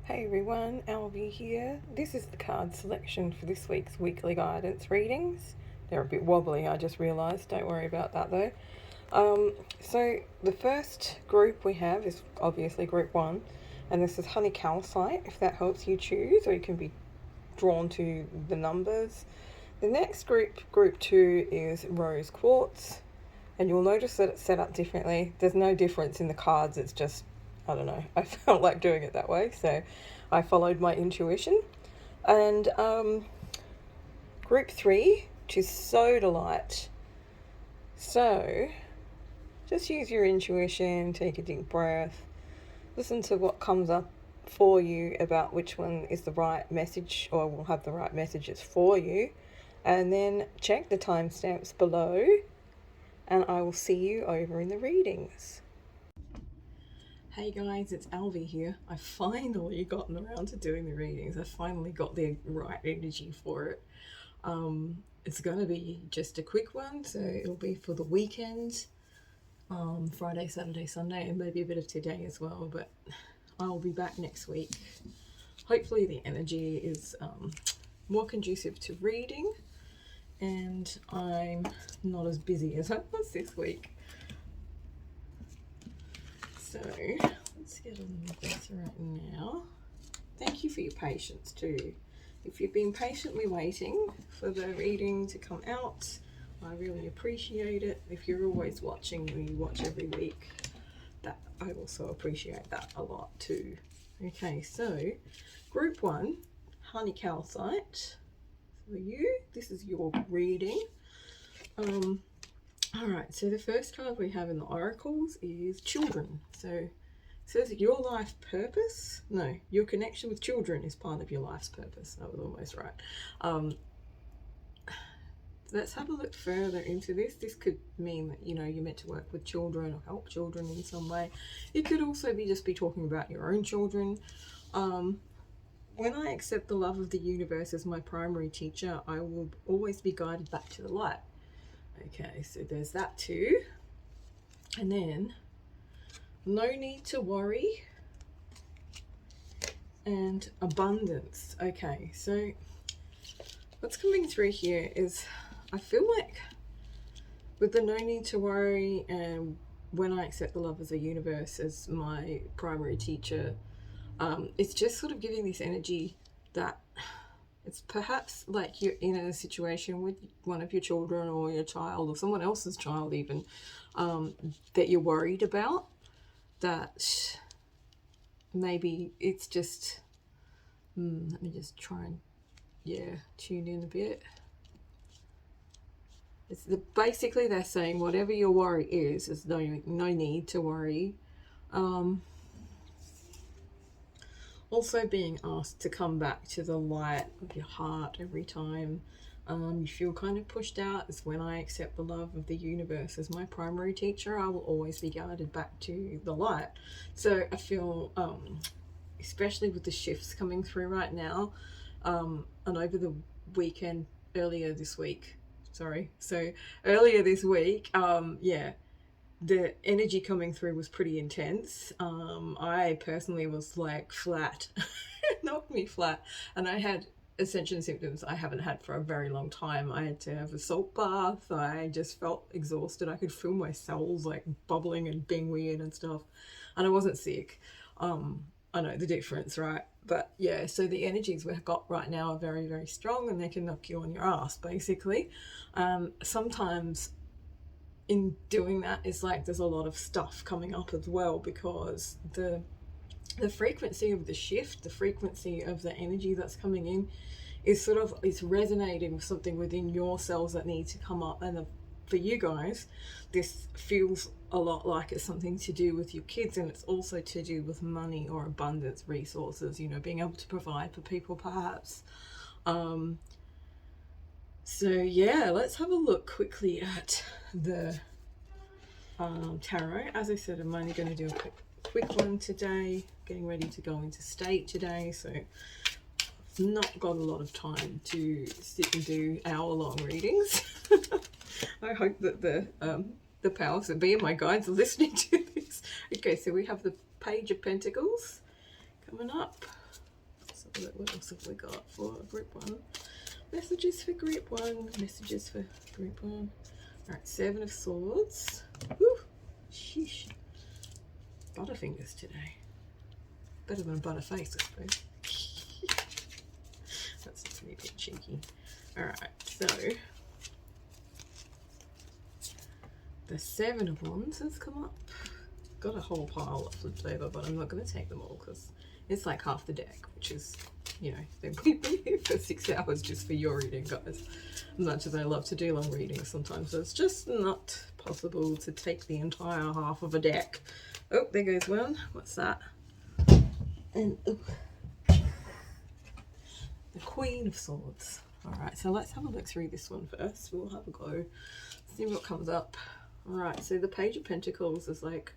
Hey everyone, Alvi here. This is the card selection for this week's weekly guidance readings. They're a bit wobbly, I just realised. Don't worry about that though. So the first group we have is obviously group 1, and this is honey calcite, if that helps you choose, or you can be drawn to the numbers. The next group 2, is rose quartz, and you'll notice that it's set up differently. There's no difference in the cards, it's just, I don't know, I felt like doing it that way, so I followed my intuition. And group 3, which is sodalite. So just use your intuition, take a deep breath, listen to what comes up for you about which one is the right message or will have the right messages for you, and then check the timestamps below, and I will see you over in the readings. Hey guys, it's Alvi here. I finally gotten around to doing the readings. I finally got the right energy for it. It's going to be just a quick one, so it'll be for the weekend, Friday, Saturday, Sunday, and maybe a bit of today as well, but I'll be back next week. Hopefully the energy is more conducive to reading, and I'm not as busy as I was this week. So let's get on with this right now. Thank you for your patience too. If you've been patiently waiting for the reading to come out, I really appreciate it. If you're always watching and you watch every week, that I also appreciate that a lot too. Okay, so group 1, honey calcite. For you, this is your reading. Alright, so the first card we have in the oracles is children. So it says your life purpose. No, your connection with children is part of your life's purpose. That was almost right. Let's have a look further into this. This could mean that, you're meant to work with children or help children in some way. It could also just be talking about your own children. When I accept the love of the universe as my primary teacher, I will always be guided back to the light. Okay, so there's that too. And then, no need to worry, and abundance. Okay, so what's coming through here is, I feel like with the no need to worry and when I accept the love of the universe as my primary teacher, it's just sort of giving this energy that it's perhaps like you're in a situation with one of your children or your child or someone else's child even, that you're worried about, that maybe it's just, let me just try and, tune in a bit. Basically they're saying whatever your worry is no need to worry. Also being asked to come back to the light of your heart every time you feel kind of pushed out is when I accept the love of the universe as my primary teacher, I will always be guided back to the light. So I feel, especially with the shifts coming through right now, and over the weekend, earlier this week, the energy coming through was pretty intense. I personally was like flat. It knocked me flat, and I had ascension symptoms I haven't had for a very long time. I had to have a salt bath. I just felt exhausted. I could feel my cells like bubbling and being weird and stuff, and I wasn't sick. I know the difference, right? But yeah, so the energies we've got right now are very, very strong, and they can knock you on your ass basically. Sometimes in doing that, it's like there's a lot of stuff coming up as well, because the frequency of the shift, the frequency of the energy that's coming in is it's resonating with something within your cells that needs to come up. And for you guys, this feels a lot like it's something to do with your kids, and it's also to do with money or abundance, resources, being able to provide for people perhaps. So yeah, let's have a look quickly at the tarot. As I said, I'm only going to do a quick one today, getting ready to go into state today, so I've not got a lot of time to sit and do hour-long readings. I hope that the powers that be and my guides are listening to this. Okay, so we have the Page of Pentacles coming up. What else have we got for group 1? Messages for group 1. Messages for group 1. Alright, 7 of Swords. Woo! Sheesh. Butterfingers today. Better than butterface, I suppose. That's just me a bit cheeky. Alright, so the 7 of Wands has come up. Got a whole pile flipped over, but I'm not going to take them all because it's like half the deck, which is, you know, we've been here for 6 hours just for your reading, guys. As much as I love to do long readings, sometimes it's just not possible to take the entire half of a deck. Oh, there goes one. What's that? And ooh, the Queen of Swords. Alright, so let's have a look through this one first. We'll have a go, see what comes up. Alright, so the Page of Pentacles is like,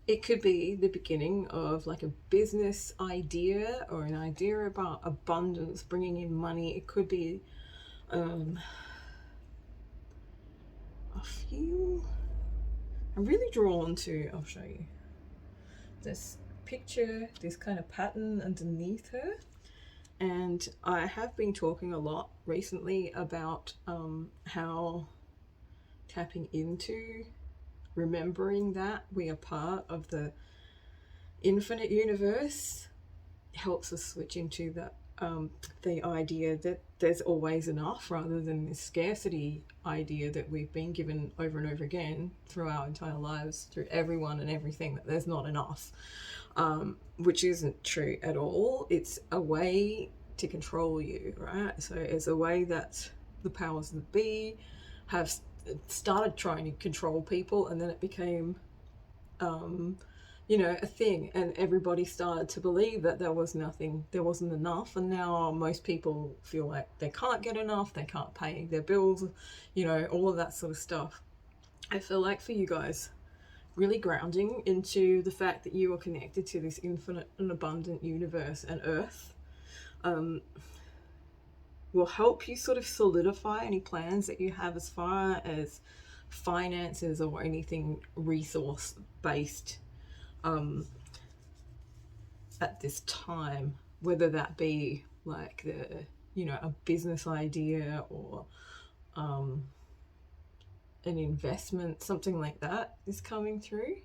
it could be the beginning of like a business idea or an idea about abundance, bringing in money. It could be, I'm really drawn to, I'll show you this picture, this kind of pattern underneath her. And I have been talking a lot recently about how tapping into remembering that we are part of the infinite universe helps us switch into that the idea that there's always enough, rather than this scarcity idea that we've been given over and over again through our entire lives, through everyone and everything, that there's not enough, which isn't true at all. It's a way to control you, right? So it's a way that the powers that be have started trying to control people, and then it became you know, a thing, and everybody started to believe that there was nothing, there wasn't enough, and now most people feel like they can't get enough, they can't pay their bills, you know, all of that sort of stuff. I feel like for you guys, really grounding into the fact that you are connected to this infinite and abundant universe and earth will help you sort of solidify any plans that you have as far as finances or anything resource based at this time, whether that be like the, you know, a business idea or an investment, something like that is coming through.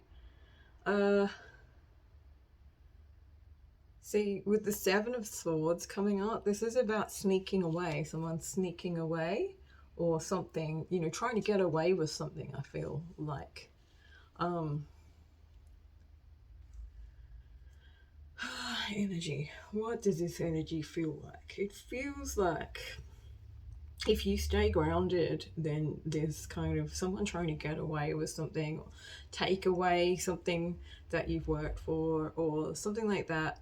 See, with the 7 of Swords coming up, this is about sneaking away, someone sneaking away or something, you know, trying to get away with something, I feel like. Energy. What does this energy feel like? It feels like if you stay grounded, then there's kind of someone trying to get away with something or take away something that you've worked for or something like that.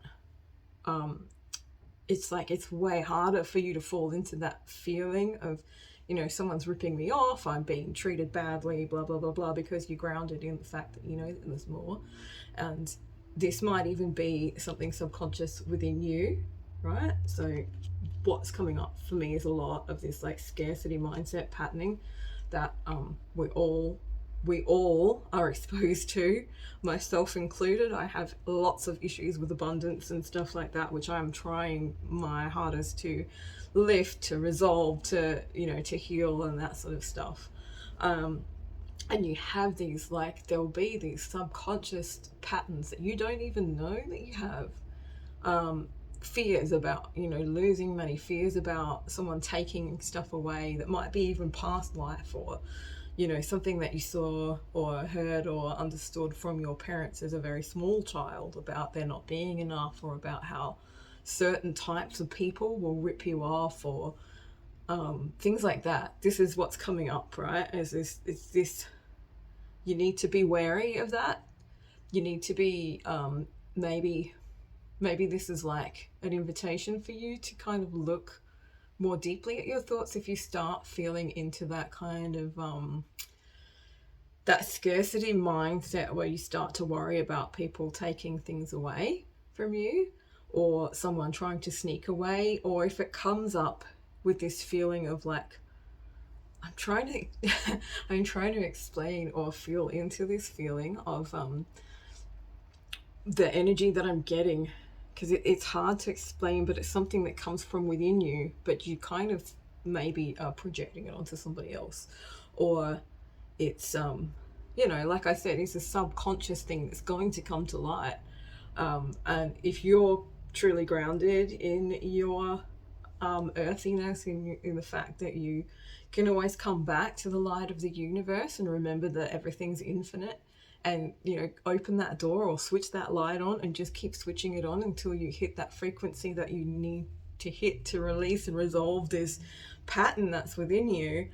It's like it's way harder for you to fall into that feeling of, you know, someone's ripping me off, I'm being treated badly, blah, blah, blah, blah, because you're grounded in the fact that you know that there's more. And this might even be something subconscious within you, right? So what's coming up for me is a lot of this like scarcity mindset patterning that we all are exposed to, myself included. I have lots of issues with abundance and stuff like that, which I'm trying my hardest to lift, to resolve, to, you know, to heal and that sort of stuff. And you have these, like, there'll be these subconscious patterns that you don't even know that you have. Fears about, you know, losing money, fears about someone taking stuff away that might be even past life, or, you know, something that you saw or heard or understood from your parents as a very small child about there not being enough, or about how certain types of people will rip you off, or things like that. This is what's coming up, right? Is this you need to be wary of that. You need to be maybe this is like an invitation for you to kind of look more deeply at your thoughts if you start feeling into that kind of that scarcity mindset where you start to worry about people taking things away from you, or someone trying to sneak away, or if it comes up with this feeling of like, I'm trying to explain or feel into this feeling of the energy that I'm getting because it's hard to explain, but it's something that comes from within you, but you kind of maybe are projecting it onto somebody else, or it's you know, like I said, it's a subconscious thing that's going to come to light. And if you're truly grounded in your earthiness, in the fact that you can always come back to the light of the universe and remember that everything's infinite, and you know, open that door or switch that light on and just keep switching it on until you hit that frequency that you need to hit to release and resolve this pattern that's within you,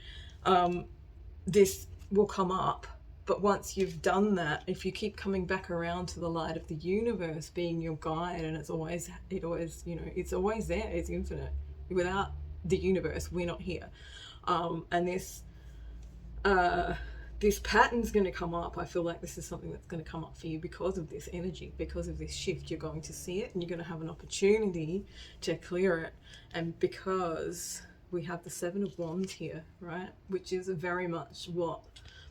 this will come up. But once you've done that, if you keep coming back around to the light of the universe being your guide, and it always, you know, it's always there, it's infinite. Without the universe, we're not here. And this pattern's going to come up. I feel like this is something that's going to come up for you because of this energy, because of this shift. You're going to see it and you're going to have an opportunity to clear it. And because we have the Seven of Wands here, right, which is very much what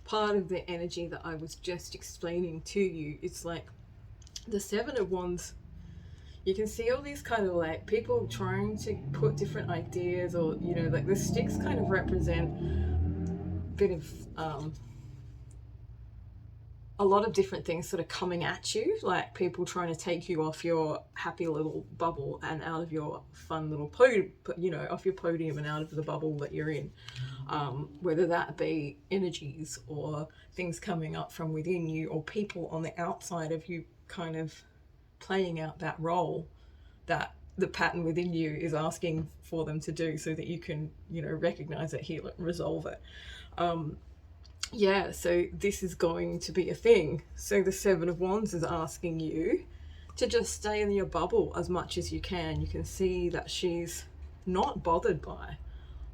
part of the energy that I was just explaining to you. It's like the Seven of Wands, you can see all these kind of like people trying to put different ideas, or you know, like the sticks kind of represent a bit of a lot of different things sort of coming at you, like people trying to take you off your happy little bubble and out of your fun little podium, you know, off your podium and out of the bubble that you're in. Whether that be energies or things coming up from within you, or people on the outside of you kind of playing out that role that the pattern within you is asking for them to do, so that you can, you know, recognize it, heal it, resolve it. Yeah, so this is going to be a thing. So the Seven of Wands is asking you to just stay in your bubble as much as you can. You can see that she's not bothered by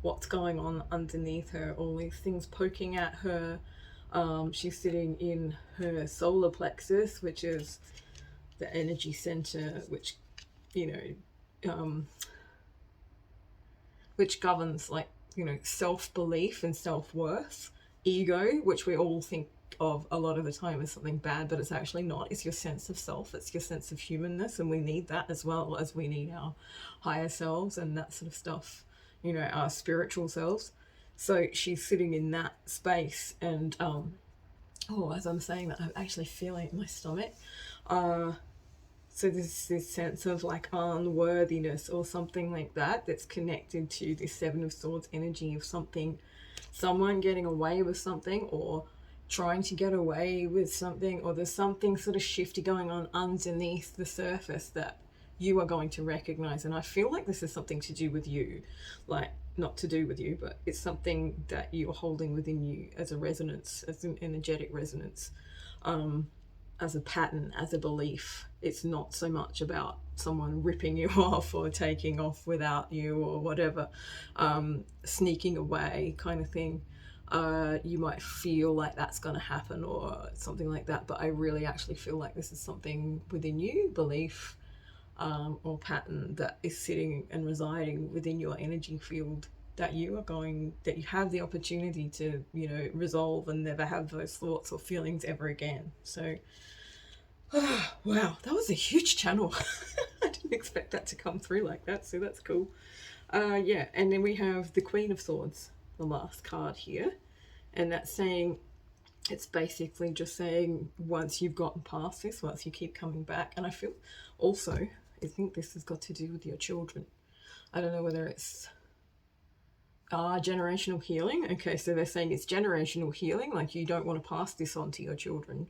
what's going on underneath her, all these things poking at her. She's sitting in her solar plexus, which is the energy center, which, you know, which governs, like, you know, self-belief and self-worth. Ego, which we all think of a lot of the time as something bad, but it's actually not. It's your sense of self, it's your sense of humanness, and we need that as well as we need our higher selves and that sort of stuff, you know, our spiritual selves. So she's sitting in that space, and oh, as I'm saying that, I'm actually feeling it in my stomach. So there's this sense of like unworthiness or something like that, that's connected to this Seven of Swords energy of something, someone getting away with something, or trying to get away with something, or there's something sort of shifty going on underneath the surface that you are going to recognize. And I feel like this is something to do with you, like not to do with you, but it's something that you're holding within you as a resonance, as an energetic resonance, as a pattern, as a belief. It's not so much about someone ripping you off or taking off without you or whatever, sneaking away kind of thing. You might feel like that's going to happen or something like that, but I really actually feel like this is something within you, belief, or pattern that is sitting and residing within your energy field, that you are going, that you have the opportunity to, you know, resolve and never have those thoughts or feelings ever again. So wow, that was a huge channel. I didn't expect that to come through like that, so that's cool. Yeah, and then we have the Queen of Swords, the last card here, and that's saying, it's basically just saying, once you've gotten past this, once you keep coming back, and I feel also, I think this has got to do with your children. I don't know whether it's generational healing. Okay, so they're saying it's generational healing, like you don't want to pass this on to your children.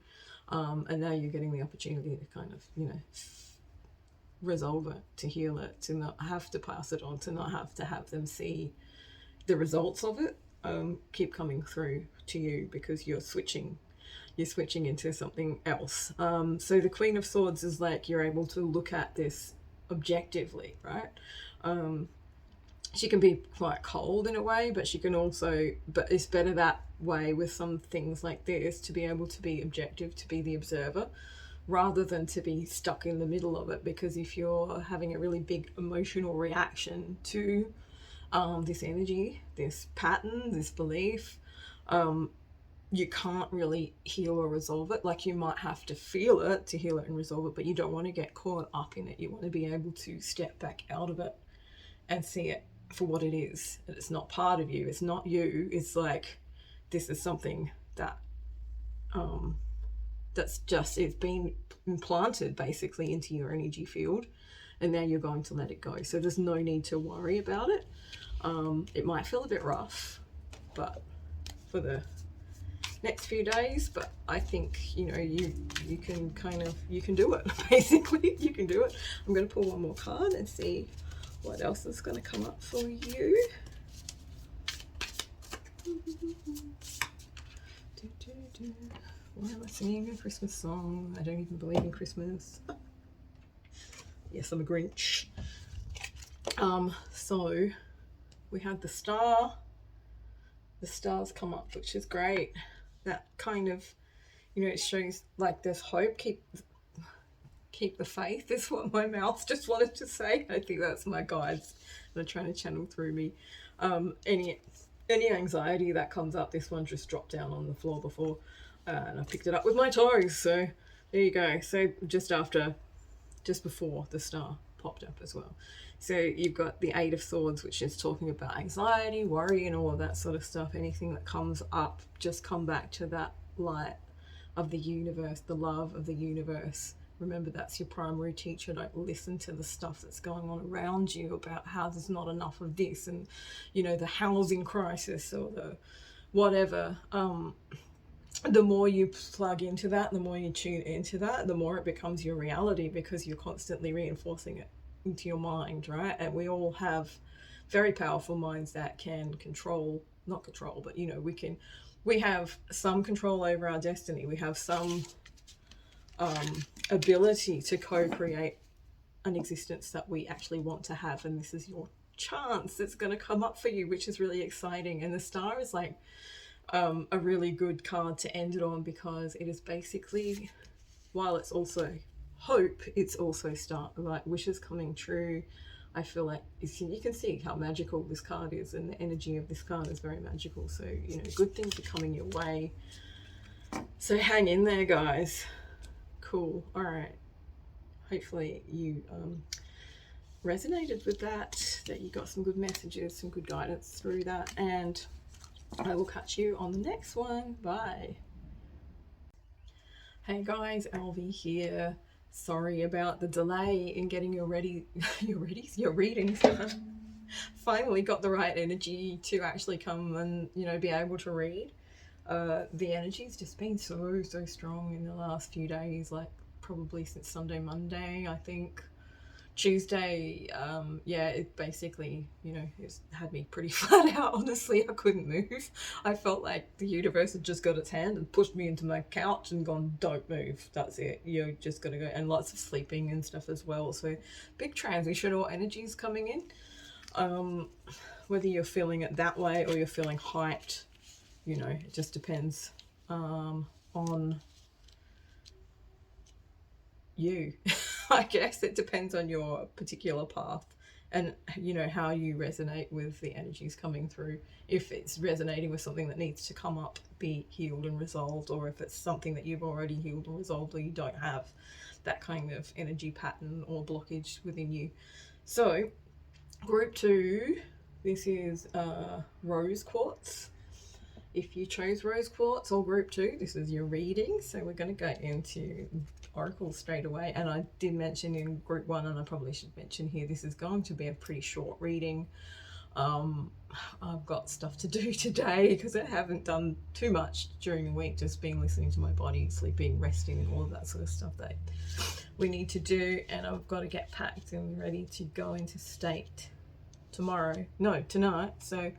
And now you're getting the opportunity to kind of, you know, resolve it, to heal it, to not have to pass it on, to not have them see the results of it keep coming through to you, because you're switching into something else. So the Queen of Swords is like, you're able to look at this objectively, right? She can be quite cold in a way, but she can also, but it's better that way with some things like this, to be able to be objective, to be the observer, rather than to be stuck in the middle of it. Because if you're having a really big emotional reaction to this energy, this pattern, this belief, you can't really heal or resolve it. Like, you might have to feel it to heal it and resolve it, but you don't want to get caught up in it. You want to be able to step back out of it and see it for what it is. And it's not part of you, it's not you. It's like, this is something that that's just, it's been implanted basically into your energy field, and now you're going to let it go. So there's no need to worry about it. It might feel a bit rough, but for the next few days, but I think, you know, you can kind of, you can do it. Basically, you can do it. I'm going to pull one more card and see what else is going to come up for you. Why am I singing a Christmas song? I don't even believe in Christmas. Yes, I'm a Grinch. So we had the star. The stars come up, which is great. That kind of, you know, it shows like there's hope. Keep the faith is what my mouth just wanted to say. I think that's my guides that are trying to channel through me. Any anxiety that comes up, this one just dropped down on the floor before, and I picked it up with my toes. So there you go. So just before the star popped up as well. So you've got the Eight of Swords, which is talking about anxiety, worry, and all of that sort of stuff. Anything that comes up, just come back to that light of the universe, the love of the universe. Remember, that's your primary teacher. Don't listen to the stuff that's going on around you about how there's not enough of this, and, you know, the housing crisis or the whatever. The more you plug into that, the more you tune into that, the more it becomes your reality, because you're constantly reinforcing it into your mind, right? And we all have very powerful minds that can not control, but, you know, we have some control over our destiny. We have some ability to co-create an existence that we actually want to have, and this is your chance. It's going to come up for you, which is really exciting. And the star is like a really good card to end it on, because it is basically, while it's also hope, it's also like wishes coming true. I feel like you can see how magical this card is, and the energy of this card is very magical. So, you know, good things are coming your way. So hang in there, guys. Cool. All right. Hopefully you resonated with that you got some good messages, some good guidance through that, and I will catch you on the next one. Bye. Hey guys, Alvi here. Sorry about the delay in getting your readings done. Finally got the right energy to actually come and, you know, be able to read. The energy's just been so strong in the last few days, like probably since Sunday, Monday, I think. Tuesday, yeah, it basically, you know, it's had me pretty flat out. Honestly, I couldn't move. I felt like the universe had just got its hand and pushed me into my couch and gone, don't move, that's it, you're just gonna go. And lots of sleeping and stuff as well. So big transitional energies coming in. Whether you're feeling it that way or you're feeling hyped, you know, it just depends on you. I guess it depends on your particular path and, you know, how you resonate with the energies coming through. If it's resonating with something that needs to come up, be healed and resolved, or if it's something that you've already healed and resolved, or you don't have that kind of energy pattern or blockage within you. So group 2, this is rose quartz. If you chose rose quartz or group 2, this is your reading. So we're going to go into oracles straight away. And I did mention in group 1, and I probably should mention here, this is going to be a pretty short reading. I've got stuff to do today because I haven't done too much during the week, just been listening to my body, sleeping, resting, and all of that sort of stuff that we need to do. And I've got to get packed and ready to go into state tonight. So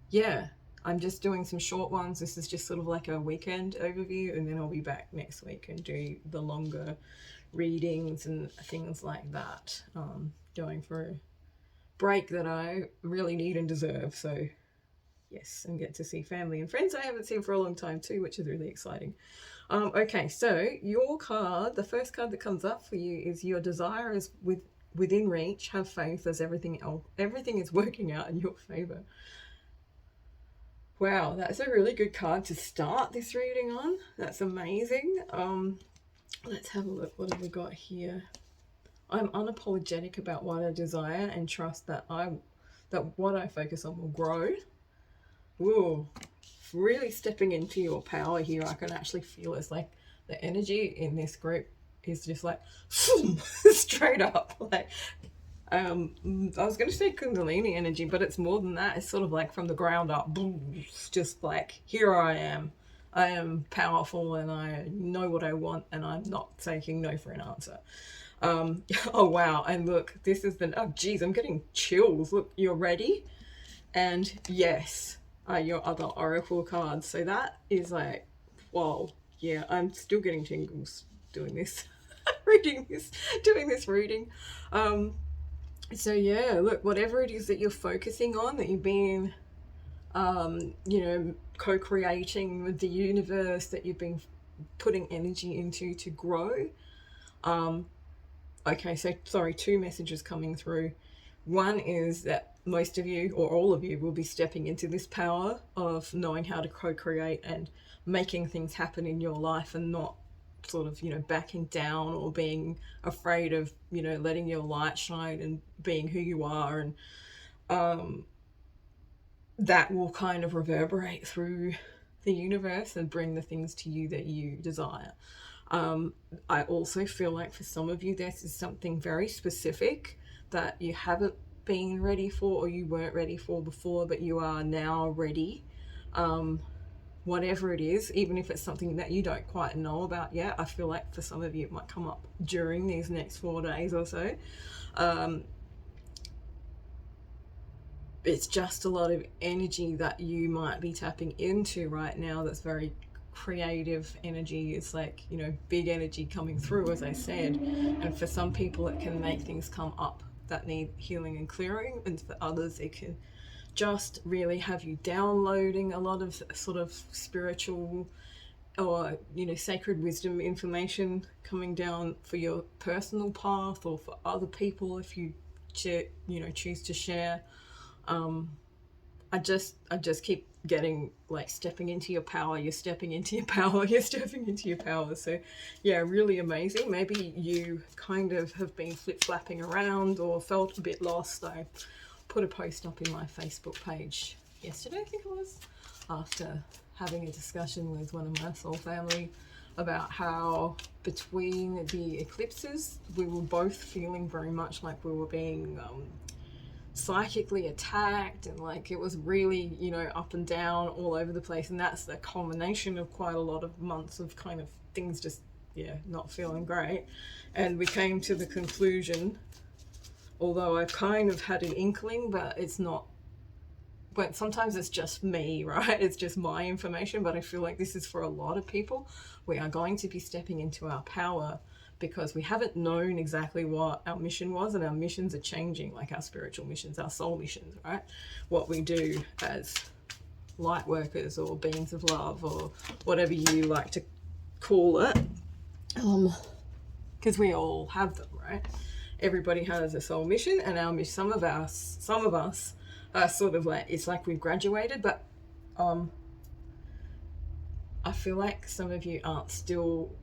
yeah, I'm just doing some short ones. This is just sort of like a weekend overview, and then I'll be back next week and do the longer readings and things like that. Going for a break that I really need and deserve. So yes, and get to see family and friends I haven't seen for a long time too, which is really exciting. Okay, so your card, the first card that comes up for you is your desire is within reach. Have faith as everything is working out in your favor. Wow, that's a really good card to start this reading on. That's amazing. Let's have a look. What have we got here? I'm unapologetic about what I desire and trust that what I focus on will grow. Ooh, really stepping into your power here. I can actually feel it's like the energy in this group is just like straight up. Like, I was going to say Kundalini energy, but it's more than that. It's sort of like from the ground up. Boom, just like, here I am. I am powerful and I know what I want and I'm not taking no for an answer. Oh wow, and look, this is the, oh geez, I'm getting chills. Look, you're ready? And yes, your other oracle cards. So that is like, whoa, yeah, I'm still getting tingles doing this, doing this reading. So yeah, look, whatever it is that you're focusing on, that you've been, co-creating with the universe, that you've been putting energy into to grow. Okay, so sorry, two messages coming through. One is that most of you or all of you will be stepping into this power of knowing how to co-create and making things happen in your life and not sort of, backing down or being afraid of, letting your light shine and being who you are. And that will kind of reverberate through the universe and bring the things to you that you desire. I also feel like for some of you, this is something very specific that you haven't been ready for or you weren't ready for before, but you are now ready. Whatever it is, even if it's something that you don't quite know about yet, I feel like for some of you it might come up during these next 4 days or so. It's just a lot of energy that you might be tapping into right now that's very creative energy. It's like, big energy coming through, as I said. And for some people, it can make things come up that need healing and clearing. And for others, it can just really have you downloading a lot of sort of spiritual or, sacred wisdom information coming down for your personal path or for other people if you, choose to share. I just keep getting like stepping into your power, you're stepping into your power, you're stepping into your power. So yeah, really amazing. Maybe you kind of have been flip-flapping around or felt a bit lost. I put a post up in my Facebook page yesterday, I think it was, after having a discussion with one of my soul family about how between the eclipses we were both feeling very much like we were being psychically attacked, and like it was really, up and down all over the place. And that's the culmination of quite a lot of months of kind of things just, not feeling great. And we came to the conclusion, although I kind of had an inkling, but it's not, but sometimes it's just me, right? It's just my information, but I feel like this is for a lot of people. We are going to be stepping into our power because we haven't known exactly what our mission was, and our missions are changing, like our spiritual missions, our soul missions, right? What we do as light workers or beings of love or whatever you like to call it, because we all have them, right? Everybody has a soul mission, and our mission, some of us are sort of like, it's like we've graduated, but I feel like some of you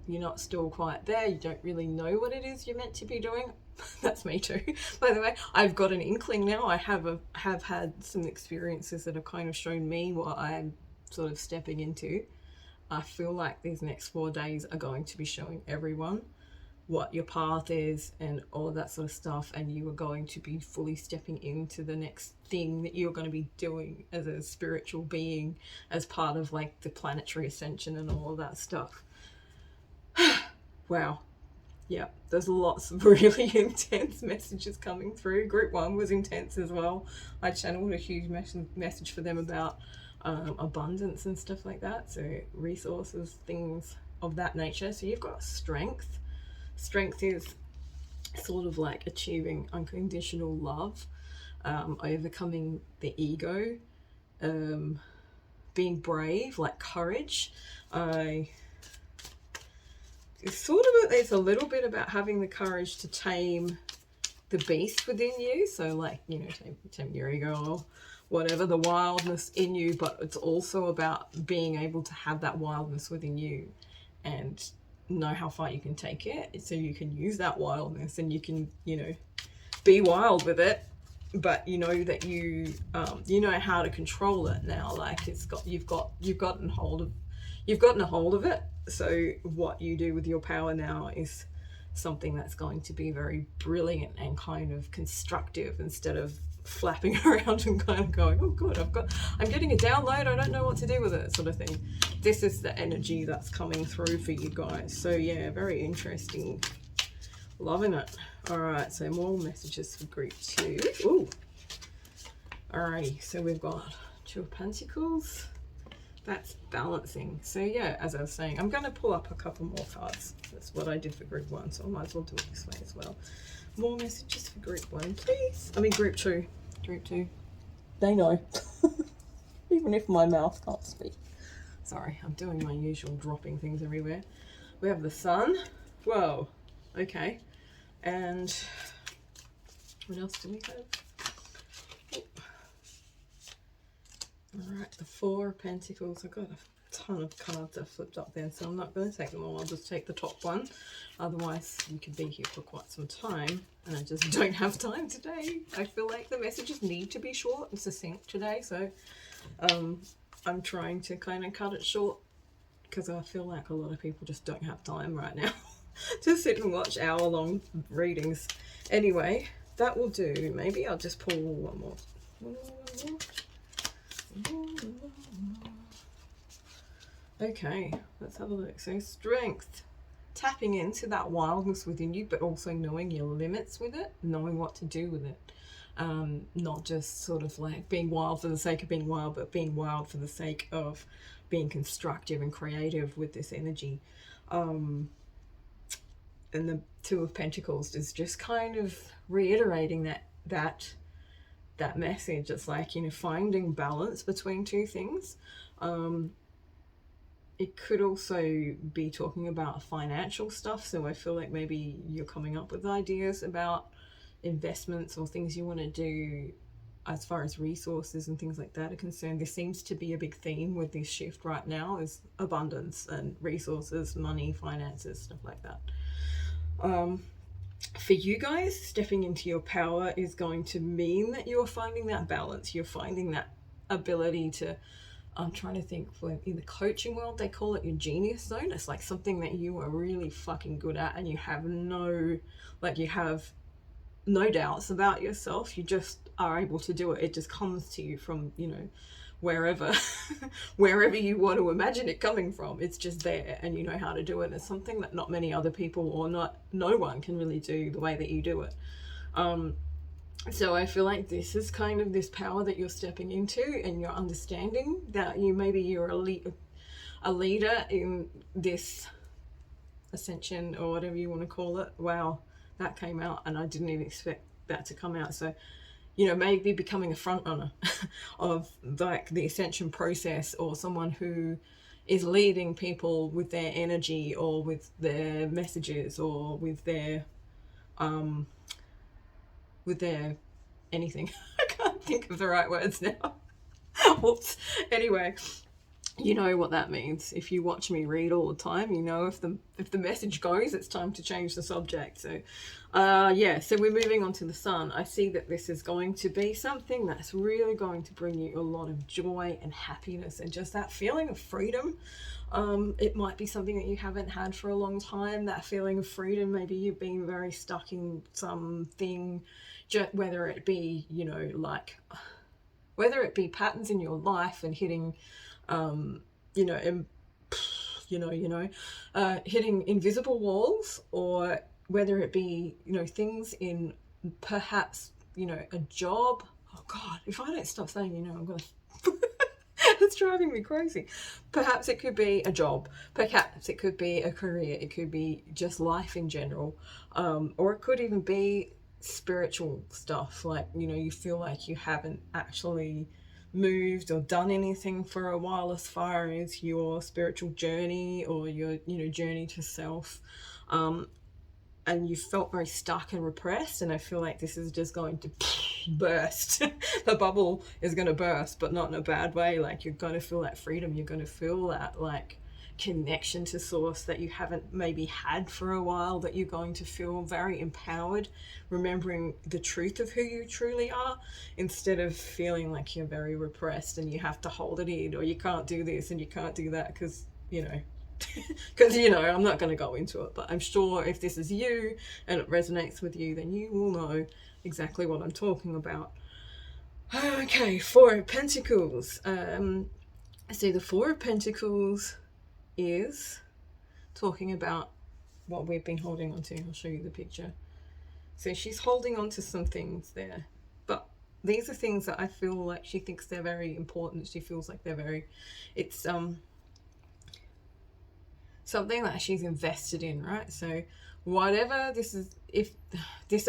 you're not still quite there. You don't really know what it is you're meant to be doing. That's me too. By the way, I've got an inkling now. I have had some experiences that have kind of shown me what I'm sort of stepping into. I feel like these next 4 days are going to be showing everyone what your path is and all of that sort of stuff, and you are going to be fully stepping into the next thing that you're going to be doing as a spiritual being, as part of like the planetary ascension and all of that stuff. Wow. Yeah, there's lots of really intense messages coming through. Group 1 was intense as well. I channeled a huge message for them about abundance and stuff like that, so resources, things of that nature. So you've got strength. Strength is sort of like achieving unconditional love, overcoming the ego, being brave, like courage. It's a little bit about having the courage to tame the beast within you. So like, tame your ego whatever, the wildness in you, but it's also about being able to have that wildness within you and know how far you can take it, so you can use that wildness and you can, you know, be wild with it, but you know that you know how to control it now. Like you've gotten a hold of it. So what you do with your power now is something that's going to be very brilliant and kind of constructive, instead of flapping around and kind of going, oh good, I'm getting a download, I don't know what to do with it, sort of thing. This is the energy that's coming through for you guys. So yeah, very interesting. Loving it. All right, so more messages for group 2. Ooh. Alrighty, so we've got 2 of Pentacles. That's balancing. So yeah, as I was saying, I'm going to pull up a couple more cards. That's what I did for group 1, so I might as well do it this way as well. More messages for group 1, please. I mean group 2. Group 2. They know. Even if my mouth can't speak. Sorry, I'm doing my usual dropping things everywhere. We have the Sun. Whoa. Okay. And what else do we have? Alright, the 4 of Pentacles. I've got a ton of cards I've flipped up there, so I'm not going to take them all. I'll just take the top one. Otherwise, you could be here for quite some time, and I just don't have time today. I feel like the messages need to be short and succinct today, so I'm trying to kind of cut it short, because I feel like a lot of people just don't have time right now to sit and watch hour-long readings. Anyway, that will do. Maybe I'll just pull one more. Okay, let's have a look. So strength, tapping into that wildness within you, but also knowing your limits with it, knowing what to do with it. Not just sort of like being wild for the sake of being wild, but being wild for the sake of being constructive and creative with this energy. And the 2 of Pentacles is just kind of reiterating that message. It's like, you know, finding balance between 2 things. It could also be talking about financial stuff, so I feel like maybe you're coming up with ideas about investments or things you want to do as far as resources and things like that are concerned. There seems to be a big theme with this shift right now, is abundance and resources, money, finances, stuff like that. For you guys, stepping into your power is going to mean that you're finding that balance. You're finding that ability to, I'm trying to think, in the coaching world, they call it your genius zone. It's like something that you are really fucking good at, and you have no doubts about yourself. You just are able to do it. It just comes to you from, you know, wherever wherever you want to imagine it coming from. It's just there, and you know how to do it. It's something that not many other people, or no one can really do the way that you do it. So I feel like this is kind of this power that you're stepping into, and you're understanding that you're a leader in this ascension, or whatever you want to call it. Wow, that came out, and I didn't even expect that to come out. So, you know, maybe becoming a front runner of like the ascension process, or someone who is leading people with their energy, or with their messages, or with their anything. I can't think of the right words now. Whoops. Anyway, you know what that means. If you watch me read all the time, you know if the message goes, it's time to change the subject. So yeah, so we're moving on to the Sun. I see that this is going to be something that's really going to bring you a lot of joy and happiness, and just that feeling of freedom. It might be something that you haven't had for a long time, that feeling of freedom. Maybe you've been very stuck in something, whether it be, you know, like whether it be patterns in your life and hitting hitting invisible walls, or whether it be, you know, things in perhaps, you know, a job. Oh God, if I don't stop saying, you know, I'm gonna it's driving me crazy. Perhaps it could be a job, perhaps it could be a career, it could be just life in general, or it could even be spiritual stuff, like, you know, you feel like you haven't actually moved or done anything for a while as far as your spiritual journey, or your, you know, journey to self. and you felt very stuck and repressed, and I feel like this is just going to burst. The bubble is going to burst, but not in a bad way. Like, you're going to feel that freedom, you're going to feel that like connection to source that you haven't maybe had for a while, that you're going to feel very empowered, remembering the truth of who you truly are, instead of feeling like you're very repressed and you have to hold it in, or you can't do this and you can't do that, because I'm not going to go into it, but I'm sure if this is you and it resonates with you, then you will know exactly what I'm talking about. Okay, Four of Pentacles. So the Four of Pentacles is talking about what we've been holding on to. I'll show you the picture. So she's holding on to some things there, but these are things that I feel like she thinks they're very important. She feels like it's something that she's invested in, right? So whatever this is,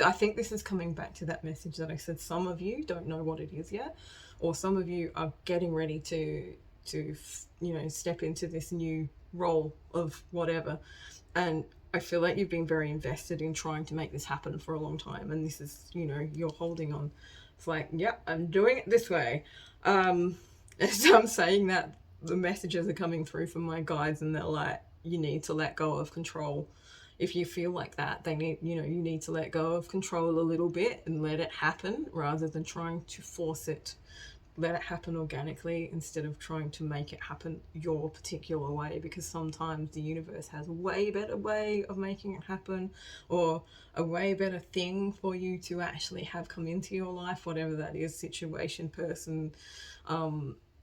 I think this is coming back to that message that I said, some of you don't know what it is yet, or some of you are getting ready to step into this new role of whatever. And I feel like you've been very invested in trying to make this happen for a long time, and this is, you're holding on. It's like, yep, I'm doing it this way. As I'm saying that, the messages are coming through from my guides, and they're like, you need to let go of control. If you feel like that, you need to let go of control a little bit and let it happen, rather than trying to force it. Let it happen organically instead of trying to make it happen your particular way, because sometimes the universe has a way better way of making it happen, or a way better thing for you to actually have come into your life, whatever that is, situation, person,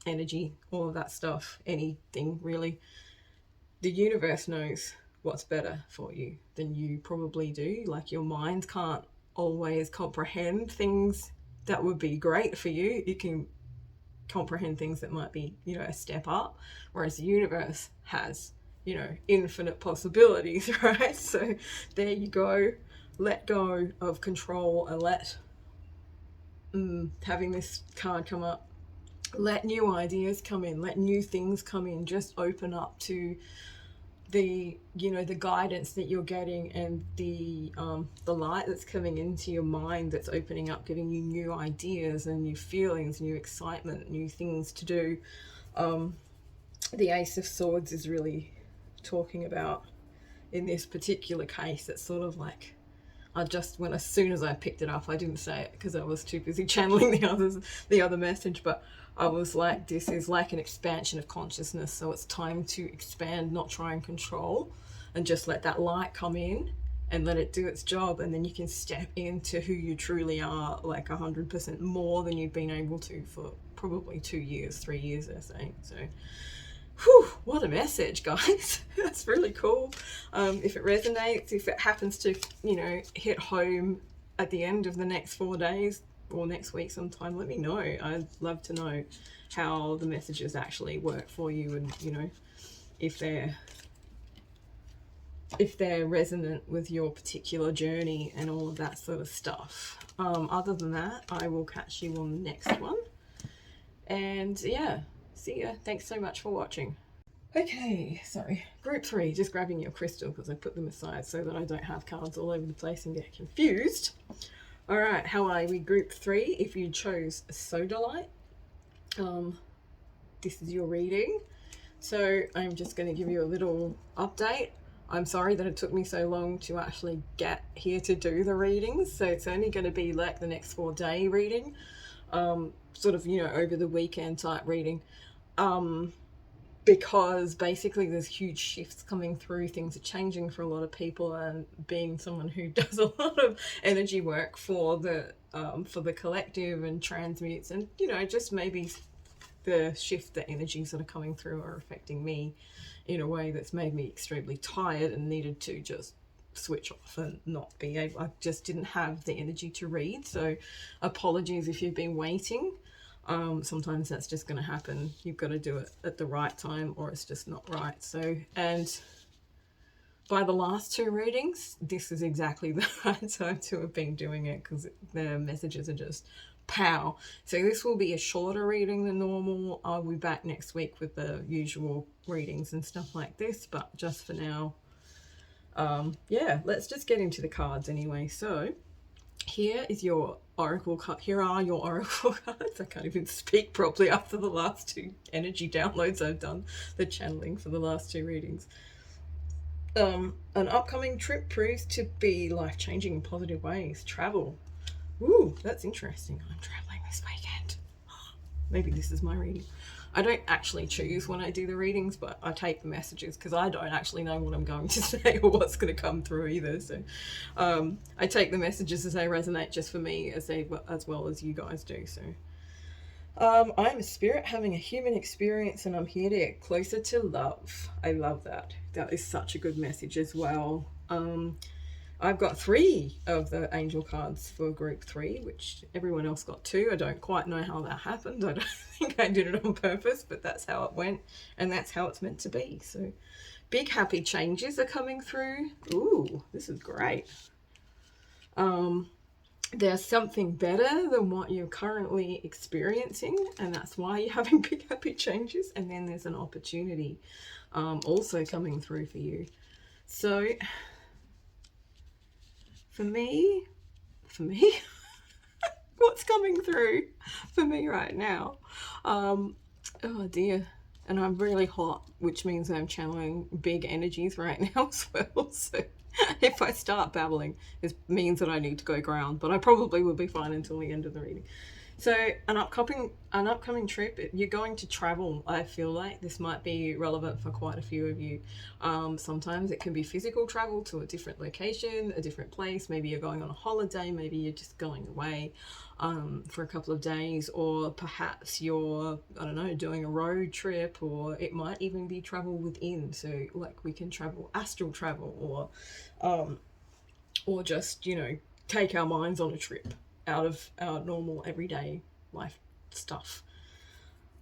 energy, all of that stuff, anything really. The universe knows what's better for you than you probably do. Like, your mind can't always comprehend things that would be great for you. It can comprehend things that might be, a step up, whereas the universe has, infinite possibilities, right? So there you go. Let go of control and let having this card come up, let new ideas come in, let new things come in. Just open up to the guidance that you're getting, and the light that's coming into your mind, that's opening up, giving you new ideas and new feelings, new excitement, new things to do. The Ace of Swords is really talking about, in this particular case, it's sort of like, as soon as I picked it up, I didn't say it because I was too busy channeling the other message, but I was like, this is like an expansion of consciousness. So it's time to expand, not try and control, and just let that light come in and let it do its job. And then you can step into who you truly are, like 100% more than you've been able to for probably 2 years, 3 years, they're saying. So, whew, what a message, guys. That's really cool. If it resonates, if it happens to, hit home at the end of the next 4 days, or next week sometime, let me know. I'd love to know how the messages actually work for you, and if they're resonant with your particular journey and all of that sort of stuff. Other than that, I will catch you on the next one, and yeah, see ya. Thanks so much for watching. Okay, sorry, group 3, just grabbing your crystal because I put them aside so that I don't have cards all over the place and get confused. All right, how are we? Group 3, if you chose sodalite, this is your reading. So I'm just going to give you a little update. I'm sorry that it took me so long to actually get here to do the readings. So it's only going to be like the next 4-day reading, sort of, over the weekend type reading. Because basically there's huge shifts coming through, things are changing for a lot of people, and being someone who does a lot of energy work for the collective and transmutes, and just maybe the shift, the energies that are coming through are affecting me in a way that's made me extremely tired and needed to just switch off and not be able, I just didn't have the energy to read. So apologies if you've been waiting. Sometimes that's just going to happen. You've got to do it at the right time, or it's just not right. So, and by the last 2 readings, this is exactly the right time to have been doing it, because the messages are just pow. So this will be a shorter reading than normal. I'll be back next week with the usual readings and stuff like this, but just for now, Yeah, let's just get into the cards anyway. So here is your oracle card. Here are your oracle cards. I can't even speak properly after the last two energy downloads I've done, the channeling for the last two readings. An upcoming trip proves to be life-changing in positive ways. Travel. Ooh, that's interesting. I'm traveling this weekend. Maybe this is my reading. I don't actually choose when I do the readings, but I take the messages because I don't actually know what I'm going to say or what's going to come through either. So I take the messages as they resonate just for me as well as you guys do. So I'm a spirit having a human experience and I'm here to get closer to love. I love that. That is such a good message as well. I've got 3 of the angel cards for group 3, which everyone else got 2. I don't quite know how that happened. I don't think I did it on purpose, but that's how it went, and that's how it's meant to be. So big happy changes are coming through. Ooh, this is great. There's something better than what you're currently experiencing, and that's why you're having big happy changes. And then there's an opportunity also coming through for you. So for me, what's coming through for me right now? Oh dear. And I'm really hot, which means I'm channeling big energies right now as well. So if I start babbling, it means that I need to go ground, but I probably will be fine until the end of the reading. So an upcoming trip, you're going to travel. I feel like this might be relevant for quite a few of you. Sometimes it can be physical travel to a different location, a different place. Maybe you're going on a holiday, maybe you're just going away for a couple of days, or perhaps you're, I don't know, doing a road trip, or it might even be travel within. So like we can travel, astral travel, or just, you know, take our minds on a trip out of our normal everyday life stuff.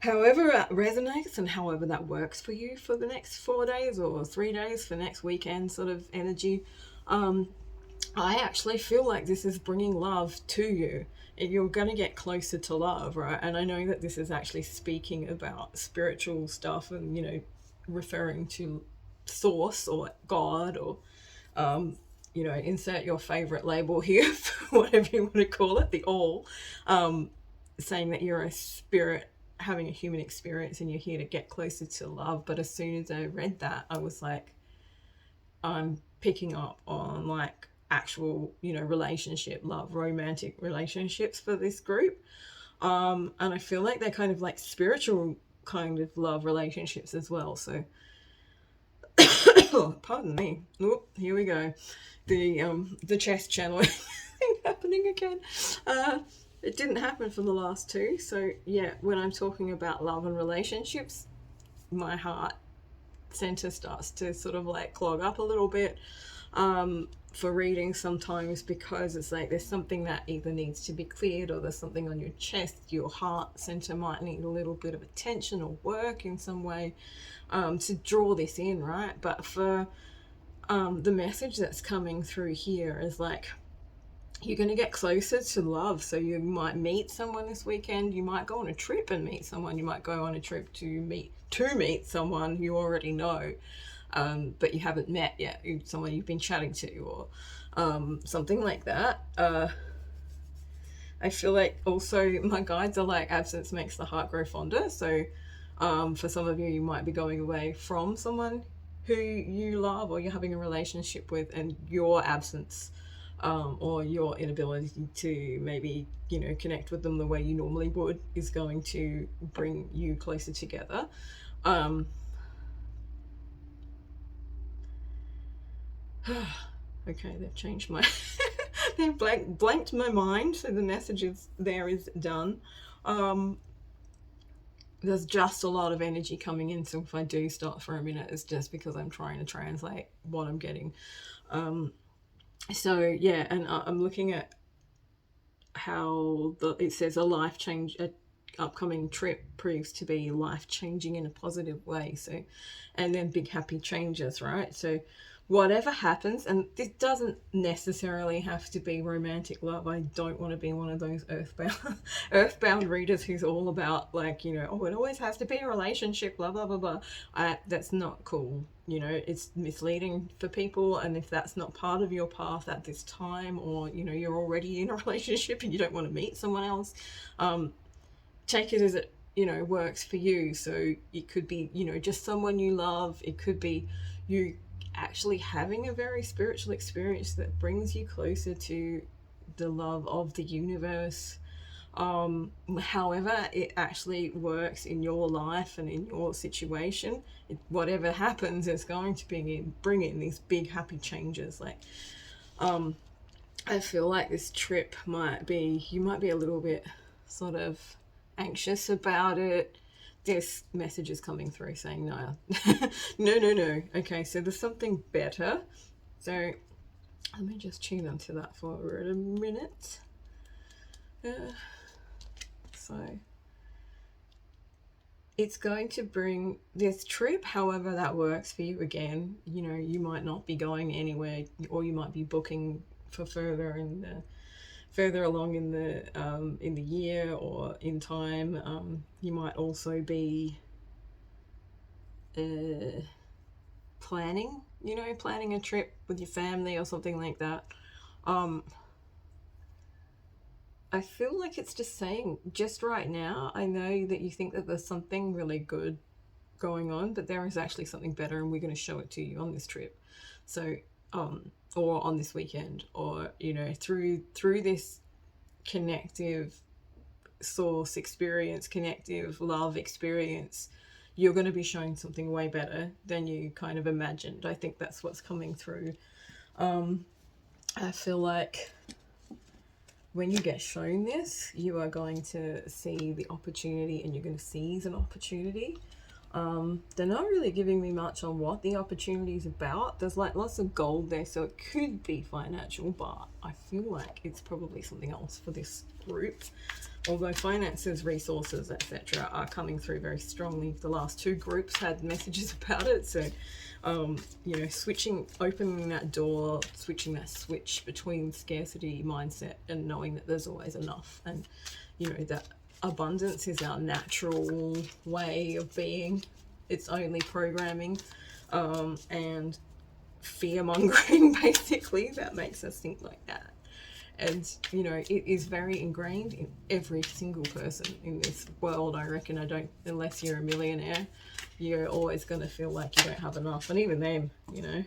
However that resonates and however that works for you for the next 4 days or 3 days for next weekend sort of energy, I actually feel like this is bringing love to you. You're going to get closer to love, right? And I know that this is actually speaking about spiritual stuff and, you know, referring to source or God or you know, insert your favorite label here for whatever you want to call it, the all, saying that you're a spirit having a human experience and you're here to get closer to love. But as soon as I read that, I was like, I'm picking up on like actual, you know, relationship, love, romantic relationships for this group. And I feel like they're kind of like spiritual kind of love relationships as well. So oh, pardon me. Oh, here we go. The chest channeling thing happening again. It didn't happen for the last 2. So yeah, when I'm talking about love and relationships, my heart center starts to sort of like clog up a little bit for reading sometimes, because it's like there's something that either needs to be cleared or there's something on your chest. Your heart center might need a little bit of attention or work in some way to draw this in, right? But for the message that's coming through here is like you're going to get closer to love. So you might meet someone this weekend, you might go on a trip and meet someone, you might go on a trip to meet someone you already know, but you haven't met yet, someone you've been chatting to, or something like that. I feel like also my guides are like absence makes the heart grow fonder. So for some of you, you might be going away from someone who you love or you're having a relationship with, and your absence or your inability to maybe, you know, connect with them the way you normally would is going to bring you closer together. Okay, they've changed my they've blanked my mind, so the message is done. There's just a lot of energy coming in, so if I do stop for a minute, it's just because I'm trying to translate what I'm getting. So yeah, and I'm looking at how it says a upcoming trip proves to be life changing in a positive way. So, and then big happy changes, right? So whatever happens, and this doesn't necessarily have to be romantic love. I don't want to be one of those earthbound readers who's all about, like, you know, oh, it always has to be a relationship, blah blah blah blah. That's not cool. You know, it's misleading for people, and if that's not part of your path at this time, or you know, you're already in a relationship and you don't want to meet someone else, take it as it, you know, works for you. So it could be, you know, just someone you love. It could be you actually having a very spiritual experience that brings you closer to the love of the universe. However it actually works in your life and in your situation, whatever happens is going to bring in these big happy changes. Like, I feel like this trip you might be a little bit sort of anxious about it. There's messages coming through saying no. No. Okay, so there's something better. So let me just tune into that for a minute. So it's going to bring this trip, however that works for you. Again, you know, you might not be going anywhere, or you might be booking for further along in the year or in time. You might also be planning a trip with your family or something like that. I feel like it's just saying, just right now, I know that you think that there's something really good going on, but there is actually something better, and we're going to show it to you on this trip. So, or on this weekend, or, you know, through this connective source experience, connective love experience, you're going to be showing something way better than you kind of imagined. I think that's what's coming through. I feel like when you get shown this, you are going to see the opportunity, and you're going to seize an opportunity. They're not really giving me much on what the opportunity is about. There's like lots of gold there, so it could be financial, but I feel like it's probably something else for this group. Although finances, resources, etc. are coming through very strongly. The last two groups had messages about it, so you know, opening that door, switching that switch between scarcity mindset and knowing that there's always enough, and you know that abundance is our natural way of being. It's only programming and fear mongering basically that makes us think like that. And you know, it is very ingrained in every single person in this world. I reckon, unless you're a millionaire, you're always going to feel like you don't have enough, and even them, you know.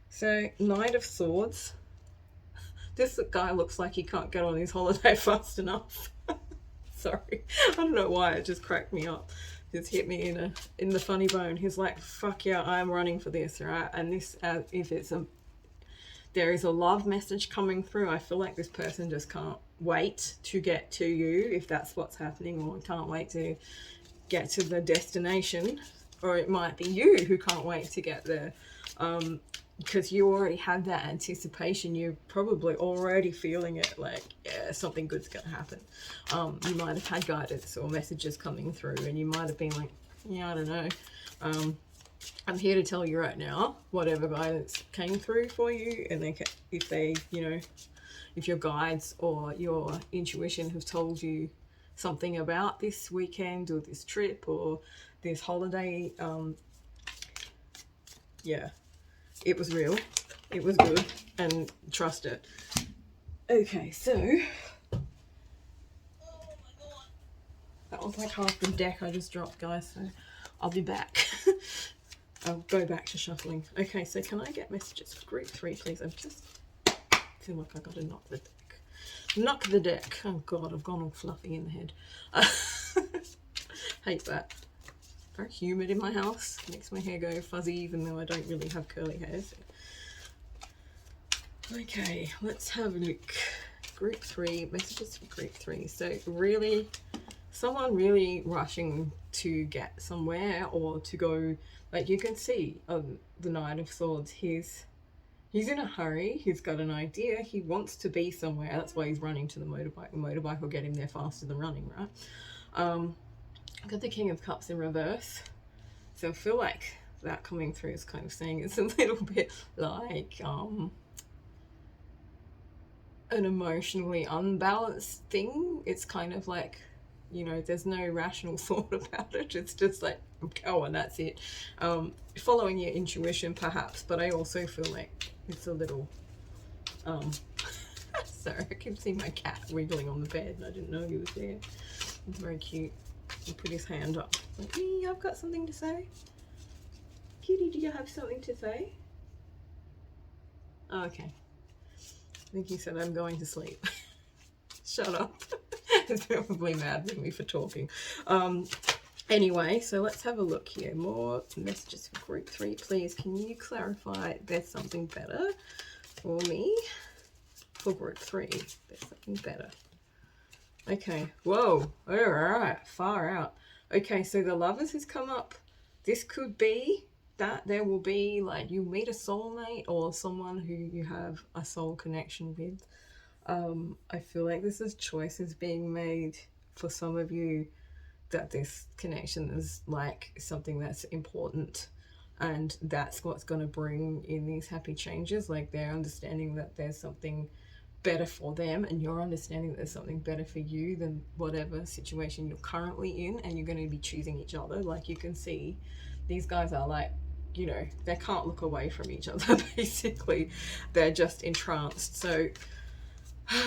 So Knight of Swords, this guy looks like he can't get on his holiday fast enough. Sorry, I don't know why, it just cracked me up. It's hit me in the funny bone. He's like, fuck yeah, I'm running for this, right? And this, if there is a love message coming through, I feel like this person just can't wait to get to you, if that's what's happening, or can't wait to get to the destination. Or it might be you who can't wait to get there, because you already have that anticipation. You're probably already feeling it, like, yeah, something good's gonna happen. You might have had guidance or messages coming through, and you might have been like, yeah, I don't know. I'm here to tell you right now, whatever guidance came through for you, and if your guides or your intuition have told you something about this weekend or this trip or this holiday, yeah, it was real, it was good, and trust it. Okay, so, oh my god, that was like half the deck I just dropped, guys, so I'll be back. I'll go back to shuffling. Okay, so can I get messages for group 3, please? I just feel like I gotta knock the deck. Knock the deck. Oh god, I've gone all fluffy in the head. Hate that. Very humid in my house. Makes my hair go fuzzy, even though I don't really have curly hair. So. Okay, let's have a look. Group 3, messages for group 3. So really, someone really rushing to get somewhere or to go. Like you can see the Knight of Swords, he's in a hurry, he's got an idea, he wants to be somewhere, that's why he's running to the motorbike. The motorbike will get him there faster than running, right? I've got the King of Cups in reverse, so I feel like that coming through is kind of saying it's a little bit like an emotionally unbalanced thing. It's kind of like, you know, there's no rational thought about it. It's just like, go and that's it. Following your intuition perhaps, but I also feel like it's a little sorry, I keep seeing my cat wiggling on the bed and I didn't know he was there. It's very cute. He put his hand up like, me, I've got something to say. Kitty, do you have something to say? Oh, okay. I think he said I'm going to sleep. Shut up. He's probably mad with me for talking. Anyway, so let's have a look here. More messages for group 3. Please, can you clarify there's something better for me? For group 3, there's something better. Okay, whoa, all right, far out. Okay, so the Lovers has come up. This could be that there will be, like, you meet a soulmate or someone who you have a soul connection with. I feel like this is choices being made for some of you, that this connection is like something that's important, and that's what's going to bring in these happy changes. Like, they're understanding that there's something better for them, and you're understanding that there's something better for you than whatever situation you're currently in, and you're going to be choosing each other. Like, you can see these guys are like, you know, they can't look away from each other. Basically, they're just entranced. So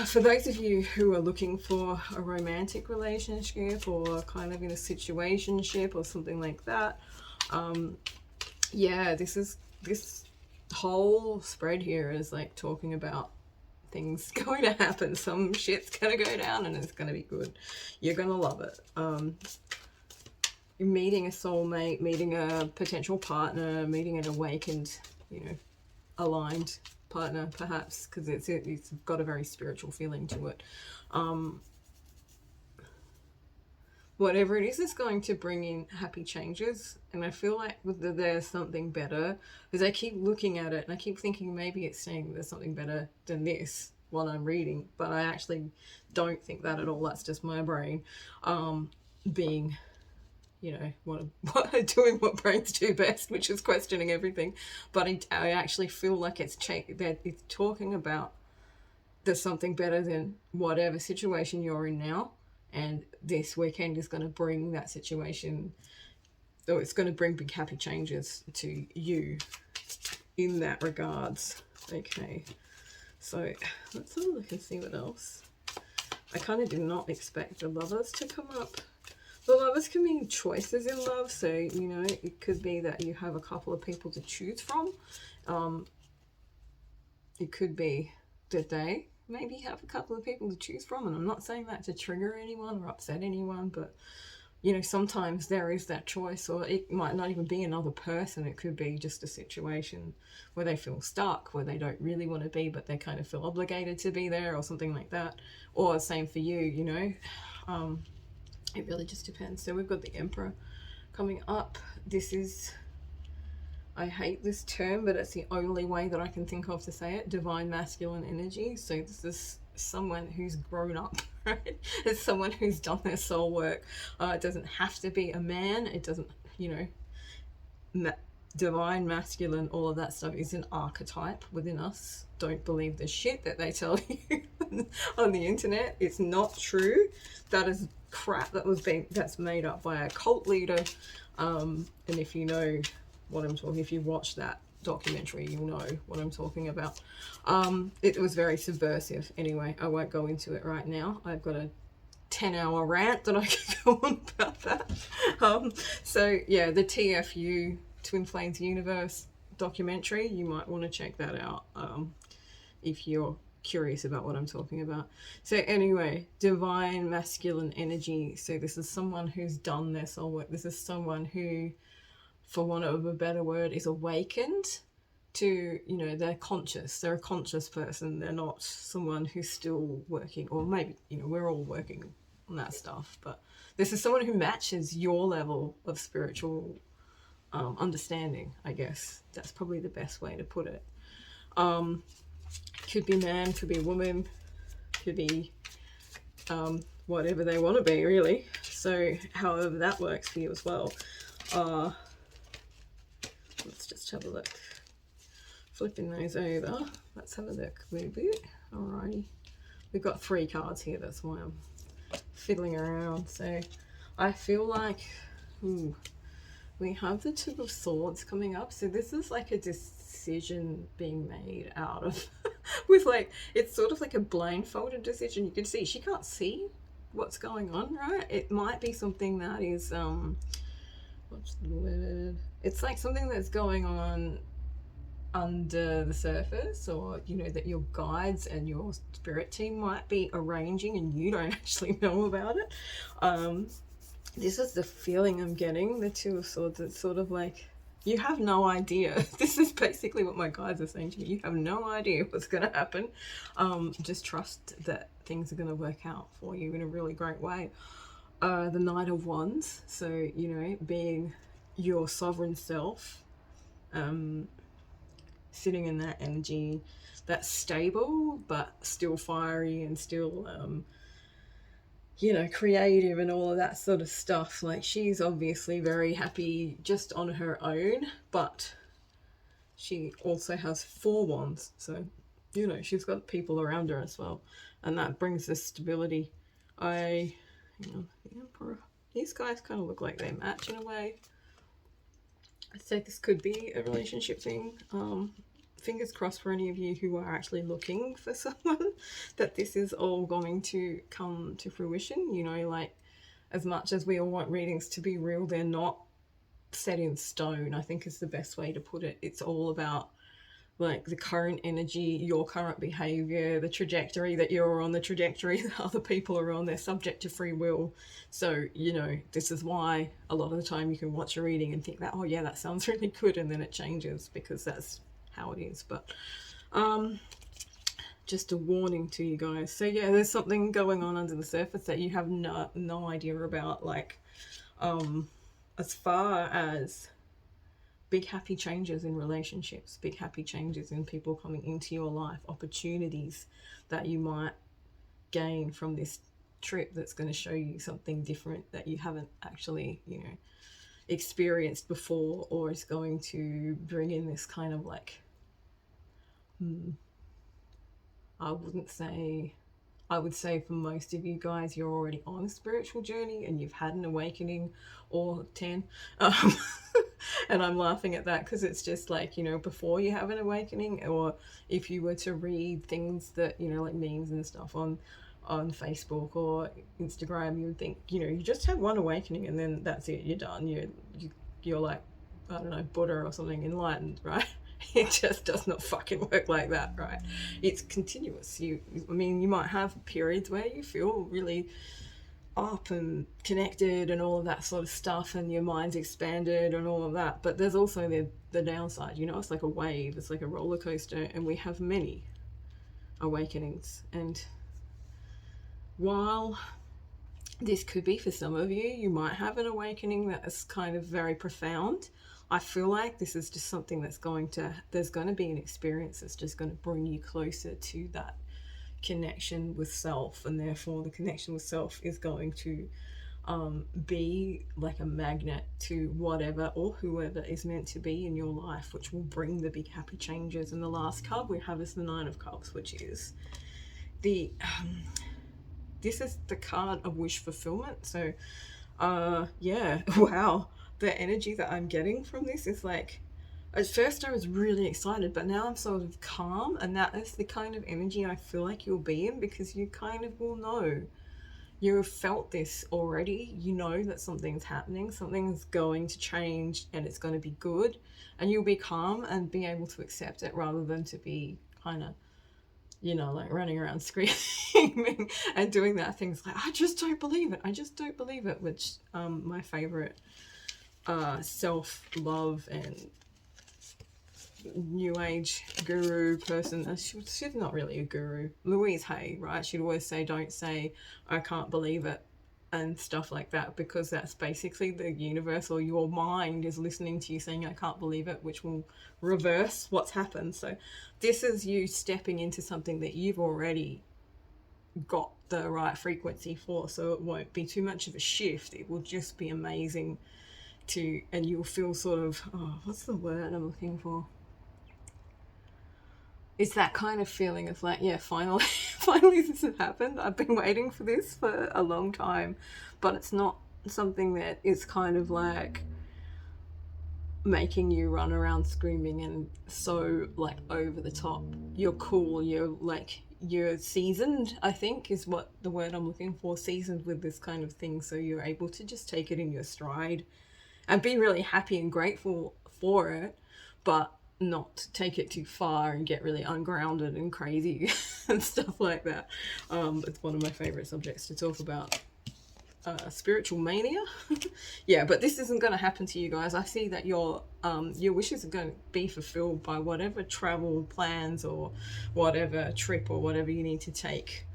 for those of you who are looking for a romantic relationship or kind of in a situationship or something like that, yeah, this whole spread here is like talking about things going to happen. Some shit's gonna go down and it's gonna be good. You're gonna love it. Meeting a soulmate, meeting a potential partner, meeting an awakened, you know, aligned partner perhaps, because it's got a very spiritual feeling to it. Whatever it is going to bring in happy changes, and I feel like there's something better, because I keep looking at it and I keep thinking maybe it's saying there's something better than this while I'm reading, but I actually don't think that at all. That's just my brain being, you know, doing what brains do best, which is questioning everything. But I actually feel like that it's talking about there's something better than whatever situation you're in now, and this weekend is going to bring that situation, or it's going to bring big happy changes to you in that regards. Okay, so let's have a look and see what else. I kind of did not expect the Lovers to come up. The Lovers can mean choices in love, so, you know, it could be that you have a couple of people to choose from. It could be that they maybe have a couple of people to choose from, and I'm not saying that to trigger anyone or upset anyone, but, you know, sometimes there is that choice, or it might not even be another person. It could be just a situation where they feel stuck, where they don't really want to be, but they kind of feel obligated to be there or something like that. Or same for you, you know. It really just depends. So we've got the Emperor coming up. This is, I hate this term, but it's the only way that I can think of to say it, divine masculine energy. So this is someone who's grown up, right? It's someone who's done their soul work. It doesn't have to be a man. It doesn't, you know, divine masculine, all of that stuff is an archetype within us. Don't believe the shit that they tell you on the internet. It's not true. That is crap that's made up by a cult leader. And if you know what I'm talking, if you watch that documentary, you'll know what I'm talking about. It was very subversive. Anyway, I won't go into it right now. I've got a 10-hour rant that I could go on about that. So yeah, the TFU, Twin Flames Universe documentary, you might want to check that out if you're curious about what I'm talking about. So anyway, divine masculine energy. So this is someone who's done their soul work. This is someone who, for want of a better word, is awakened to, you know, they're conscious. They're a conscious person. They're not someone who's still working, or maybe, you know, we're all working on that stuff, but this is someone who matches your level of spiritual understanding, I guess. That's probably the best way to put it. Could be man, could be woman, could be whatever they want to be, really. So however that works for you as well. Let's just have a look. Flipping those over. Let's have a look a little bit. Alrighty. We've got 3 cards here, that's why I'm fiddling around. So I feel like we have the Two of Swords coming up. So this is like a decision being made out of with like, it's sort of like a blindfolded decision. You can see she can't see what's going on, right? It might be something that is what's the word? It's like something that's going on under the surface, or you know, that your guides and your spirit team might be arranging and you don't actually know about it. This is the feeling I'm getting, the Two of Swords. It's sort of like you have no idea. This is basically what my guides are saying to me. You have no idea what's going to happen. Just trust that things are going to work out for you in a really great way. The Knight of Wands, so you know, being your sovereign self, sitting in that energy that's stable but still fiery and still you know, creative and all of that sort of stuff. Like, she's obviously very happy just on her own, but she also has 4 wands, so you know, she's got people around her as well, and that brings this stability. Hang on, the Emperor. These guys kind of look like they match in a way. I'd say this could be a relationship thing. Fingers crossed for any of you who are actually looking for someone, that this is all going to come to fruition. You know, like, as much as we all want readings to be real, they're not set in stone, I think is the best way to put it. It's all about like the current energy, your current behavior, the trajectory that you're on, the trajectory that other people are on. They're subject to free will. So, you know, this is why a lot of the time you can watch a reading and think that, oh yeah, that sounds really good, and then it changes, because that's how it is. But just a warning to you guys. So yeah, there's something going on under the surface that you have no idea about, like as far as big happy changes in relationships, big happy changes in people coming into your life, opportunities that you might gain from this trip that's going to show you something different that you haven't actually, you know, experienced before, or is going to bring in this kind of like I would say for most of you guys, you're already on a spiritual journey and you've had an awakening or 10. And I'm laughing at that because it's just like, you know, before you have an awakening, or if you were to read things that, you know, like memes and stuff on Facebook or Instagram, you would think, you know, you just have one awakening and then that's it, you're done. You're like, I don't know, Buddha or something, enlightened, right? It just does not fucking work like that, right? It's continuous. I mean, you might have periods where you feel really up and connected and all of that sort of stuff, and your mind's expanded and all of that, but there's also the downside. You know, it's like a wave, it's like a roller coaster, and we have many awakenings. And while this could be for some of you, you might have an awakening that is kind of very profound. I feel like this is just something that's there's going to be an experience that's just going to bring you closer to that connection with self, and therefore the connection with self is going to be like a magnet to whatever or whoever is meant to be in your life, which will bring the big happy changes. And the last card we have is the Nine of Cups, which is the this is the card of wish fulfillment. So yeah, wow, the energy that I'm getting from this is like, at first I was really excited, but now I'm sort of calm, and that is the kind of energy I feel like you'll be in, because you kind of will know. You have felt this already. You know that something's happening, something's going to change, and it's going to be good, and you'll be calm and be able to accept it, rather than to be kind of, you know, like running around screaming and doing that things like, I just don't believe it, I just don't believe it, which my favorite self-love and new age guru person, she's not really a guru, Louise Hay, right? She'd always say, don't say I can't believe it and stuff like that, because that's basically the universe or your mind is listening to you saying I can't believe it, which will reverse what's happened. So this is you stepping into something that you've already got the right frequency for, so it won't be too much of a shift. It will just be amazing to, and you'll feel sort of, oh, what's the word I'm looking for? It's that kind of feeling of like, yeah, finally, finally this has happened. I've been waiting for this for a long time, but it's not something that is kind of like making you run around screaming and so like over the top. You're cool. You're seasoned, I think is what the word I'm looking for, seasoned with this kind of thing, so you're able to just take it in your stride and be really happy and grateful for it, but not take it too far and get really ungrounded and crazy and stuff like that. It's one of my favorite subjects to talk about. Spiritual mania. Yeah, but this isn't going to happen to you guys. I see that your wishes are going to be fulfilled by whatever travel plans or whatever trip or whatever you need to take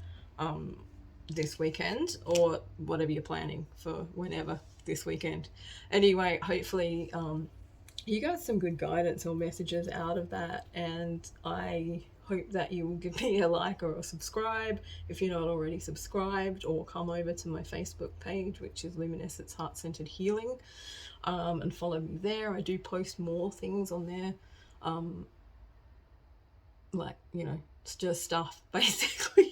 this weekend, or whatever you're planning for whenever this weekend. Anyway, hopefully you got some good guidance or messages out of that, and I hope that you will give me a like or a subscribe if you're not already subscribed, or come over to my Facebook page, which is Luminescence Heart Centered Healing, and follow me there. I do post more things on there, like, you know, it's just stuff basically.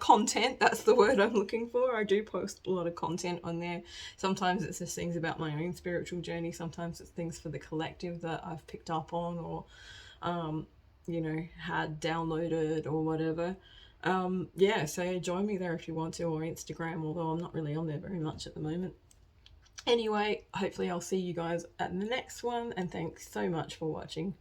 Content, that's the word I'm looking for. I do post a lot of content on there. Sometimes it's just things about my own spiritual journey, sometimes it's things for the collective that I've picked up on, or you know, had downloaded or whatever. Yeah, so join me there if you want to, or Instagram, although I'm not really on there very much at the moment. Anyway, hopefully I'll see you guys at the next one, and thanks so much for watching.